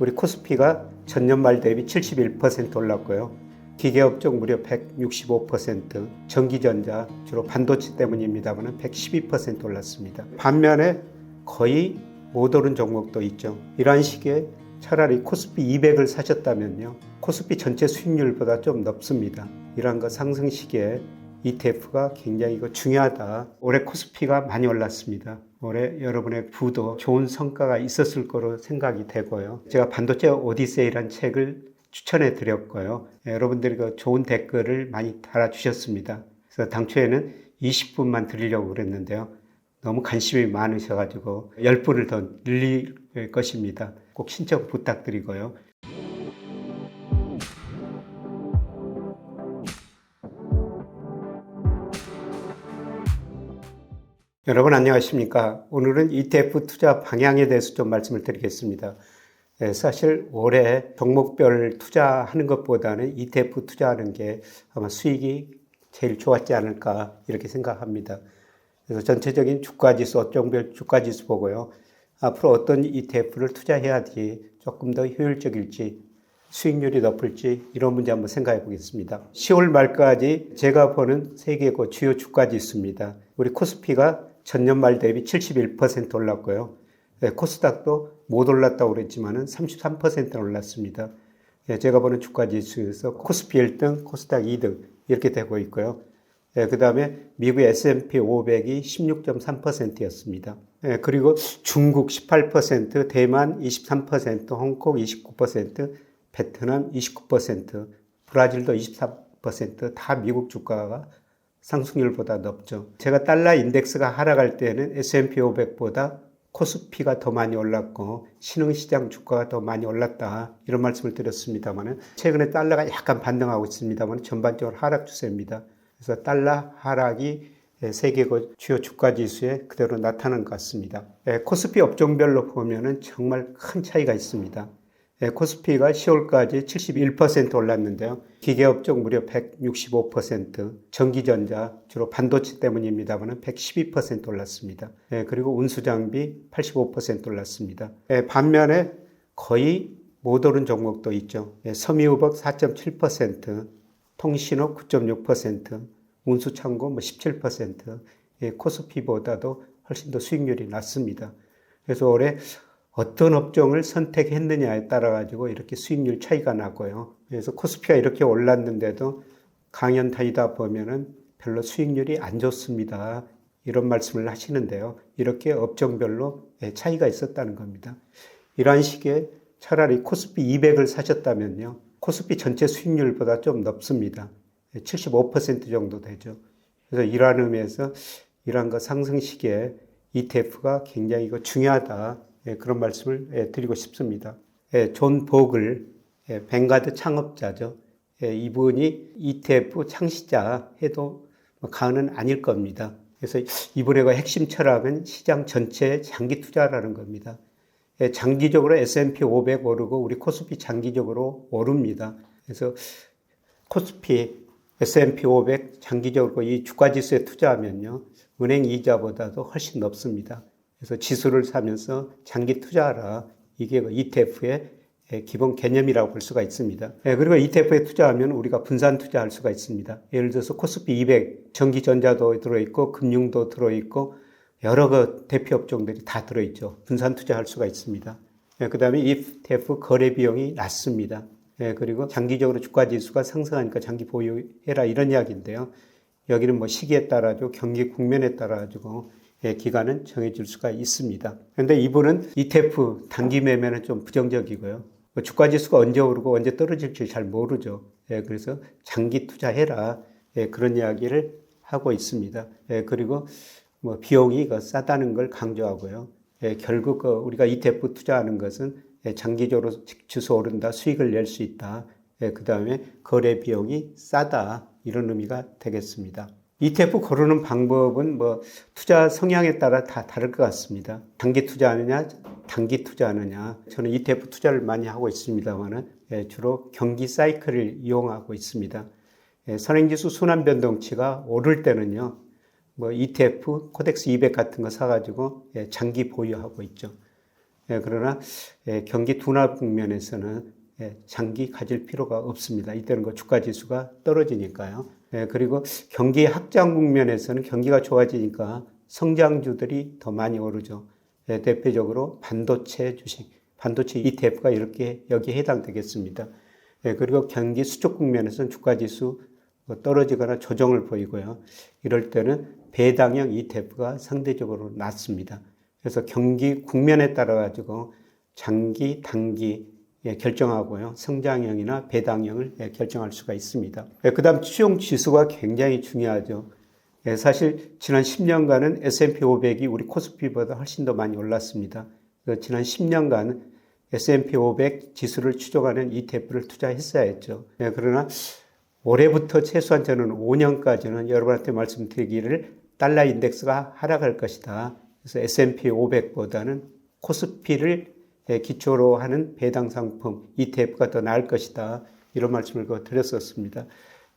우리 코스피가 전년 말 대비 71% 올랐고요. 기계업종 무려 165%, 전기전자, 주로 반도체 때문입니다만 112% 올랐습니다. 반면에 거의 못 오른 종목도 있죠. 이러한 시기에 차라리 코스피 200을 사셨다면요, 코스피 전체 수익률보다 좀 높습니다. 이러한 거 상승 시기에 ETF가 굉장히 중요하다. 올해 코스피가 많이 올랐습니다. 올해 여러분의 부도 좋은 성과가 있었을 거로 생각이 되고요. 제가 반도체 오디세이라는 책을 추천해 드렸고요. 여러분들이 좋은 댓글을 많이 달아주셨습니다. 그래서 당초에는 20분만 드리려고 그랬는데요. 너무 관심이 많으셔가지고 10분을 더 늘릴 것입니다. 꼭 신청 부탁드리고요. 여러분 안녕하십니까? 오늘은 ETF 투자 방향에 대해서 좀 말씀을 드리겠습니다. 사실 올해 종목별 투자하는 것보다는 ETF 투자하는 게 아마 수익이 제일 좋았지 않을까 이렇게 생각합니다. 그래서 전체적인 주가지수, 업종별 주가지수 보고요. 앞으로 어떤 ETF를 투자해야지 조금 더 효율적일지, 수익률이 높을지 이런 문제 한번 생각해 보겠습니다. 10월 말까지 제가 보는 세계 주요 주가지수입니다. 우리 코스피가 전년 말 대비 71% 올랐고요. 코스닥도 못 올랐다고 그랬지만 33% 올랐습니다. 제가 보는 주가지수에서 코스피 1등, 코스닥 2등 이렇게 되고 있고요. 그 다음에 미국 S&P 500이 16.3%였습니다. 그리고 중국 18%, 대만 23%, 홍콩 29%, 베트남 29%, 브라질도 23%다 미국 주가가 상승률보다 높죠. 제가 달러 인덱스가 하락할 때는 S&P 500보다 코스피가 더 많이 올랐고 신흥시장 주가가 더 많이 올랐다 이런 말씀을 드렸습니다만 최근에 달러가 약간 반등하고 있습니다만 전반적으로 하락 추세입니다. 그래서 달러 하락이 세계 주요 주가 지수에 그대로 나타난 것 같습니다. 코스피 업종별로 보면은 정말 큰 차이가 있습니다. 코스피가 10월까지 71% 올랐는데요. 기계업종 무려 165%, 전기전자, 주로 반도체 때문입니다만 112% 올랐습니다. 그리고 운수장비 85% 올랐습니다. 반면에 거의 못 오른 종목도 있죠. 섬유유복 4.7%, 통신업 9.6%, 운수창고 17%, 코스피보다도 훨씬 더 수익률이 낮습니다. 그래서 올해 어떤 업종을 선택했느냐에 따라 가지고 이렇게 수익률 차이가 나고요. 그래서 코스피가 이렇게 올랐는데도 강연 다니다 보면은 별로 수익률이 안 좋습니다. 이런 말씀을 하시는데요. 이렇게 업종별로 차이가 있었다는 겁니다. 이러한 시기에 차라리 코스피 200을 사셨다면요, 코스피 전체 수익률보다 좀 높습니다. 75% 정도 되죠. 그래서 이러한 의미에서 이러한 상승 시기에 ETF가 굉장히 중요하다. 그런 말씀을 드리고 싶습니다. 존 보글, 뱅가드 창업자죠. 이분이 ETF 창시자 해도 과언은 아닐 겁니다. 그래서 이분의 핵심 철학은 시장 전체의 장기 투자라는 겁니다. 장기적으로 S&P 500 오르고 우리 코스피 장기적으로 오릅니다. 그래서 코스피, S&P 500 장기적으로 이 주가지수에 투자하면요, 은행 이자보다도 훨씬 높습니다. 그래서 지수를 사면서 장기 투자하라. 이게 ETF의 기본 개념이라고 볼 수가 있습니다. 그리고 ETF에 투자하면 우리가 분산 투자할 수가 있습니다. 예를 들어서 코스피 200, 전기전자도 들어있고 금융도 들어있고 여러 대표 업종들이 다 들어있죠. 분산 투자할 수가 있습니다. 그 다음에 ETF 거래 비용이 낮습니다. 그리고 장기적으로 주가지수가 상승하니까 장기 보유해라 이런 이야기인데요. 여기는 시기에 따라서 경기 국면에 따라 가지고 기간은 정해질 수가 있습니다. 그런데 이분은 ETF 단기 매매는 좀 부정적이고요. 주가지수가 언제 오르고 언제 떨어질지 잘 모르죠. 그래서 장기 투자해라. 그런 이야기를 하고 있습니다. 그리고 비용이 싸다는 걸 강조하고요. 결국 우리가 ETF 투자하는 것은 장기적으로 지수 오른다, 수익을 낼 수 있다. 그 다음에 거래 비용이 싸다. 이런 의미가 되겠습니다. ETF 고르는 방법은 투자 성향에 따라 다 다를 것 같습니다. 단기 투자하느냐, 단기 투자하느냐. 저는 ETF 투자를 많이 하고 있습니다만 주로 경기 사이클을 이용하고 있습니다. 선행지수 순환변동치가 오를 때는요, ETF, 코덱스 200 같은 거 사가지고 장기 보유하고 있죠. 그러나 경기 둔화 국면에서는 장기 가질 필요가 없습니다. 이때는 그 주가 지수가 떨어지니까요. 그리고 경기 확장 국면에서는 경기가 좋아지니까 성장주들이 더 많이 오르죠. 대표적으로 반도체 주식, 반도체 ETF가 이렇게 여기에 해당되겠습니다. 그리고 경기 수축 국면에서는 주가 지수 떨어지거나 조정을 보이고요. 이럴 때는 배당형 ETF가 상대적으로 낮습니다. 그래서 경기 국면에 따라 가지고 장기, 단기 결정하고요. 성장형이나 배당형을 결정할 수가 있습니다. 그 다음 추종 지수가 굉장히 중요하죠. 사실 지난 10년간은 S&P 500이 우리 코스피보다 훨씬 더 많이 올랐습니다. 지난 10년간 S&P 500 지수를 추종하는 ETF를 투자했어야 했죠. 그러나 올해부터 최소한 저는 5년까지는 여러분한테 말씀드리기를 달러 인덱스가 하락할 것이다. 그래서 S&P 500보다는 코스피를 기초로 하는 배당 상품 ETF가 더 나을 것이다. 이런 말씀을 드렸었습니다.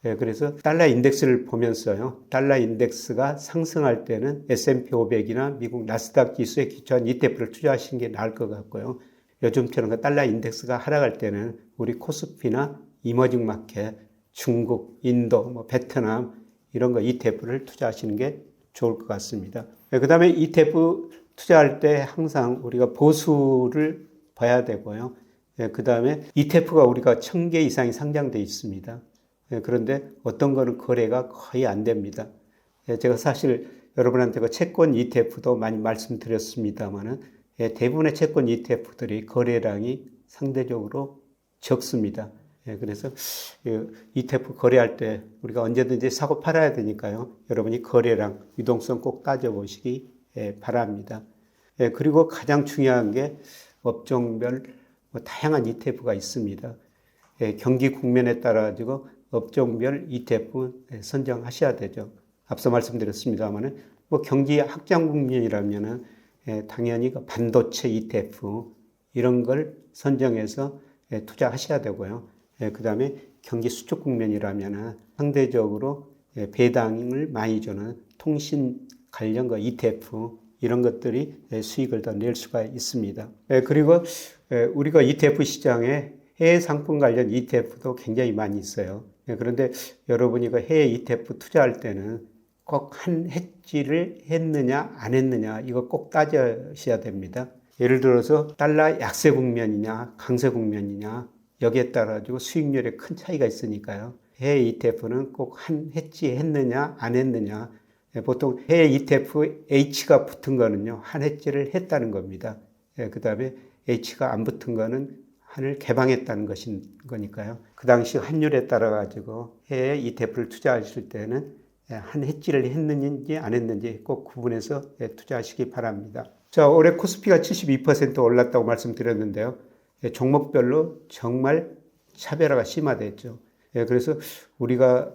그래서 달러 인덱스를 보면서요. 달러 인덱스가 상승할 때는 S&P 500이나 미국 나스닥 지수에 기초한 ETF를 투자하시는 게 나을 것 같고요. 요즘처럼 그 달러 인덱스가 하락할 때는 우리 코스피나 이머징 마켓, 중국, 인도, 베트남 이런 거 ETF를 투자하시는 게 좋을 것 같습니다. 그 다음에 ETF 투자할 때 항상 우리가 보수를 봐야 되고요. 그 다음에 ETF가 우리가 1000개 이상이 상장되어 있습니다. 그런데 어떤 거는 거래가 거의 안 됩니다. 제가 사실 여러분한테 그 채권 ETF도 많이 말씀드렸습니다만은 대부분의 채권 ETF들이 거래량이 상대적으로 적습니다. 그래서 ETF 거래할 때 우리가 언제든지 사고 팔아야 되니까요. 여러분이 거래량, 유동성 꼭 따져보시기 바랍니다. 그리고 가장 중요한 게 업종별 다양한 ETF가 있습니다. 경기 국면에 따라 가지고 업종별 ETF 선정하셔야 되죠. 앞서 말씀드렸습니다만은 경기 확장 국면이라면은 당연히 반도체 ETF 이런 걸 선정해서 투자하셔야 되고요. 그 다음에 경기 수축 국면이라면은 상대적으로 배당을 많이 주는 통신 관련 ETF 이런 것들이 수익을 더 낼 수가 있습니다. 그리고 우리가 ETF 시장에 해외 상품 관련 ETF도 굉장히 많이 있어요. 그런데 여러분이 그 해외 ETF 투자할 때는 꼭 한 해지를 했느냐 안 했느냐 이거 꼭 따져셔야 됩니다. 예를 들어서 달러 약세 국면이냐 강세 국면이냐 여기에 따라 가지고 수익률에 큰 차이가 있으니까요. 해외 ETF는 꼭 한 해지 했느냐 안 했느냐 보통 해외 ETF H가 붙은 거는요, 한 해지를 했다는 겁니다. 그 다음에 H가 안 붙은 거는 한을 개방했다는 것인 거니까요. 그 당시 환율에 따라 가지고 해외 ETF를 투자하실 때는 한 해지를 했는지 안 했는지 꼭 구분해서 투자하시기 바랍니다. 자, 올해 코스피가 72% 올랐다고 말씀드렸는데요. 종목별로 정말 차별화가 심화됐죠. 그래서 우리가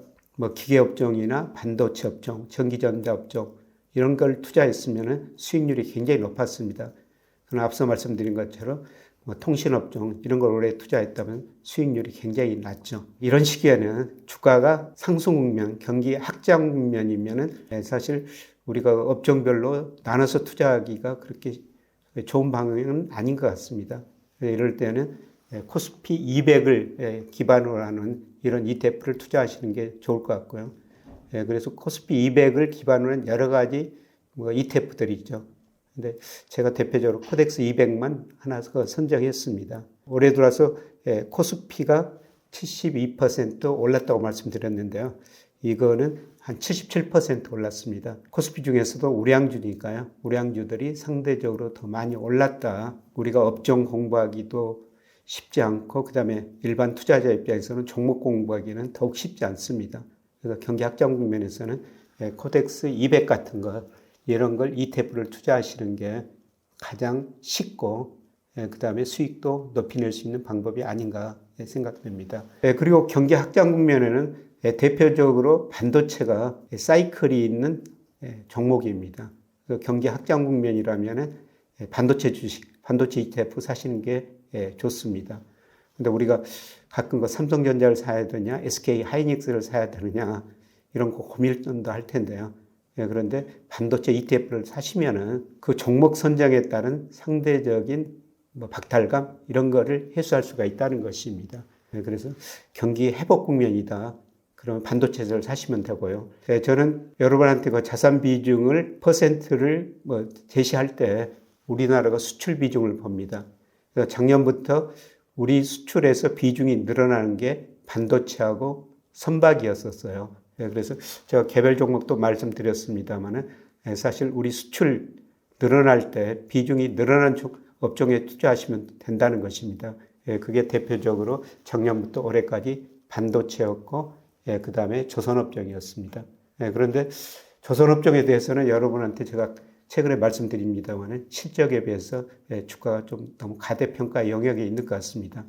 기계업종이나 반도체 업종, 전기전자 업종 이런 걸 투자했으면 수익률이 굉장히 높았습니다. 그러나 앞서 말씀드린 것처럼 통신업종 이런 걸 오래 투자했다면 수익률이 굉장히 낮죠. 이런 시기에는 주가가 상승 국면, 경기 확장 국면이면은 사실 우리가 업종별로 나눠서 투자하기가 그렇게 좋은 방향은 아닌 것 같습니다. 이럴 때는 코스피 200을 기반으로 하는 이런 ETF를 투자하시는 게 좋을 것 같고요. 그래서 코스피 200을 기반으로 한 여러 가지 ETF들이 있죠. 근데 제가 대표적으로 코덱스 200만 하나 선정했습니다. 올해 들어서 코스피가 72% 올랐다고 말씀드렸는데요. 이거는 한 77% 올랐습니다. 코스피 중에서도 우량주니까요. 우량주들이 상대적으로 더 많이 올랐다. 우리가 업종 공부하기도 쉽지 않고 그 다음에 일반 투자자 입장에서는 종목 공부하기는 더욱 쉽지 않습니다. 그래서 경기 확장 국면에서는 코덱스 200 같은 것 이런 걸 ETF를 투자하시는 게 가장 쉽고 그 다음에 수익도 높이낼 수 있는 방법이 아닌가 생각됩니다. 그리고 경기 확장 국면에는 대표적으로 반도체가 사이클이 있는 종목입니다. 경기 확장 국면이라면 반도체 주식, 반도체 ETF 사시는 게 좋습니다. 근데 우리가 가끔 삼성전자를 사야 되냐, SK 하이닉스를 사야 되느냐 이런 거 고민도 할 텐데요. 그런데 반도체 ETF를 사시면은 그 종목 선정에 따른 상대적인 뭐 박탈감 이런 거를 해소할 수가 있다는 것입니다. 그래서 경기 회복 국면이다. 그러면 반도체를 사시면 되고요. 저는 여러분한테 그 자산 비중을 퍼센트를 뭐 제시할 때 우리나라가 수출 비중을 봅니다. 그래서 작년부터 우리 수출에서 비중이 늘어나는 게 반도체하고 선박이었었어요. 그래서 제가 개별 종목도 말씀드렸습니다만은 사실 우리 수출 늘어날 때 비중이 늘어난 업종에 투자하시면 된다는 것입니다. 그게 대표적으로 작년부터 올해까지 반도체였고 그 다음에 조선업종이었습니다. 그런데 조선업종에 대해서는 여러분한테 제가 최근에 말씀드립니다만 실적에 비해서 주가가 좀 너무 가대평가 영역에 있는 것 같습니다.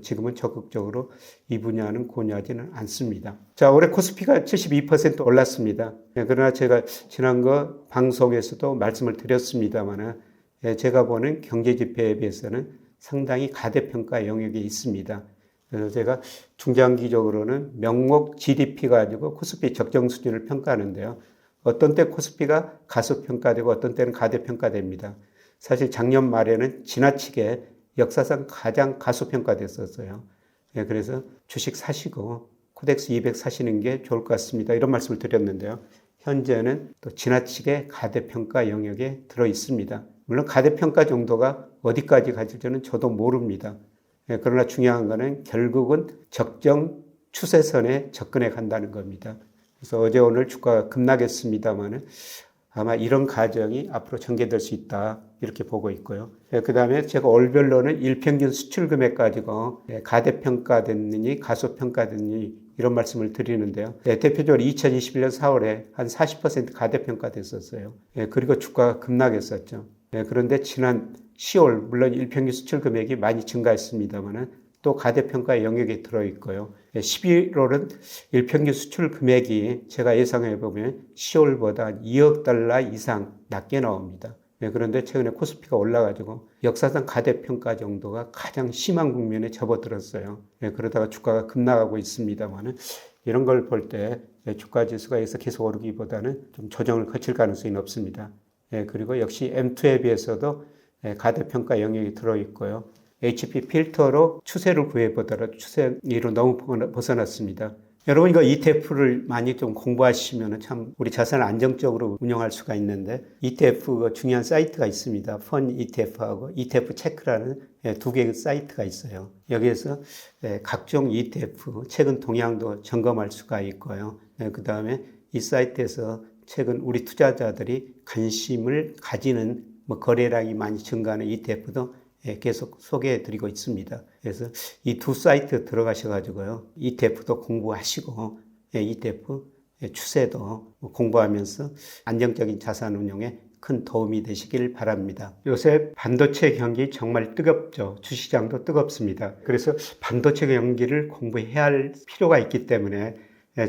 지금은 적극적으로 이 분야는 고려하지는 않습니다. 자, 올해 코스피가 72% 올랐습니다. 그러나 제가 지난 거 방송에서도 말씀을 드렸습니다만 제가 보는 경제지표에 비해서는 상당히 가대평가 영역에 있습니다. 그래서 제가 중장기적으로는 명목 GDP 가지고 코스피 적정 수준을 평가하는데요. 어떤 때 코스피가 가소평가되고 어떤 때는 가대평가됩니다. 사실 작년 말에는 지나치게 역사상 가장 가소평가됐었어요. 그래서 주식 사시고 코덱스 200 사시는 게 좋을 것 같습니다. 이런 말씀을 드렸는데요. 현재는 또 지나치게 가대평가 영역에 들어 있습니다. 물론 가대평가 정도가 어디까지 갈지는 저도 모릅니다. 그러나 중요한 거는 결국은 적정 추세선에 접근해 간다는 겁니다. 그래서 어제 오늘 주가가 급락했습니다만은 아마 이런 과정이 앞으로 전개될 수 있다 이렇게 보고 있고요. 그 다음에 제가 월별로는 일평균 수출 금액 가지고 가대평가됐느니 가소평가됐느니 이런 말씀을 드리는데요. 대표적으로 2021년 4월에 한 40% 가대평가됐었어요. 그리고 주가가 급락했었죠. 그런데 지난 10월 물론 일평균 수출 금액이 많이 증가했습니다만은 또 가대평가 영역에 들어있고요. 11월은 일평균 수출 금액이 제가 예상해 보면 10월보다 2억 달러 이상 낮게 나옵니다. 그런데 최근에 코스피가 올라가지고 역사상 가대평가 정도가 가장 심한 국면에 접어들었어요. 그러다가 주가가 급락하고 있습니다만은 이런 걸 볼 때 주가 지수가 여기서 계속 오르기보다는 좀 조정을 거칠 가능성이 높습니다. 그리고 역시 M2에 비해서도 가대평가 영역이 들어있고요. HP 필터로 추세를 구해보더라도 추세로 너무 벗어났습니다. 여러분 이거 ETF를 많이 좀 공부하시면 참 우리 자산을 안정적으로 운영할 수가 있는데 ETF 중요한 사이트가 있습니다. 펀 ETF하고 ETF 체크라는 두 개의 사이트가 있어요. 여기에서 각종 ETF 최근 동향도 점검할 수가 있고요. 그 다음에 이 사이트에서 최근 우리 투자자들이 관심을 가지는 거래량이 많이 증가하는 ETF도 계속 소개해 드리고 있습니다. 그래서 이 두 사이트 들어가셔가지고요. ETF도 공부하시고, ETF 추세도 공부하면서 안정적인 자산 운용에 큰 도움이 되시길 바랍니다. 요새 반도체 경기 정말 뜨겁죠. 주시장도 뜨겁습니다. 그래서 반도체 경기를 공부해야 할 필요가 있기 때문에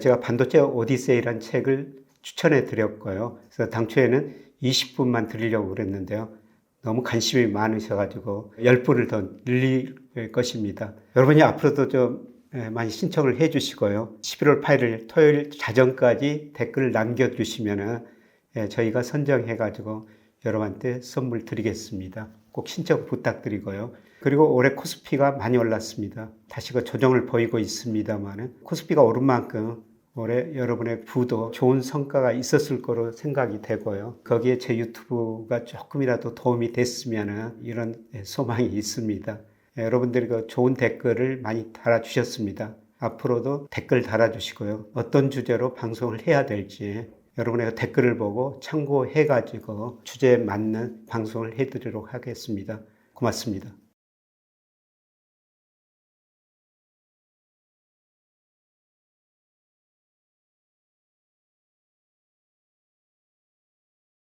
제가 반도체 오디세이라는 책을 추천해 드렸고요. 그래서 당초에는 20분만 드리려고 그랬는데요. 너무 관심이 많으셔가지고 10분을 더 늘릴 것입니다. 여러분이 앞으로도 좀 많이 신청을 해 주시고요. 11월 8일 토요일 자정까지 댓글 남겨주시면 저희가 선정해가지고 여러분한테 선물 드리겠습니다. 꼭 신청 부탁드리고요. 그리고 올해 코스피가 많이 올랐습니다. 다시 그 조정을 보이고 있습니다만 코스피가 오른 만큼 올해 여러분의 부도 좋은 성과가 있었을 거로 생각이 되고요. 거기에 제 유튜브가 조금이라도 도움이 됐으면 이런 소망이 있습니다. 여러분들이 그 좋은 댓글을 많이 달아주셨습니다. 앞으로도 댓글 달아주시고요. 어떤 주제로 방송을 해야 될지 여러분의 댓글을 보고 참고해가지고 주제에 맞는 방송을 해드리도록 하겠습니다. 고맙습니다.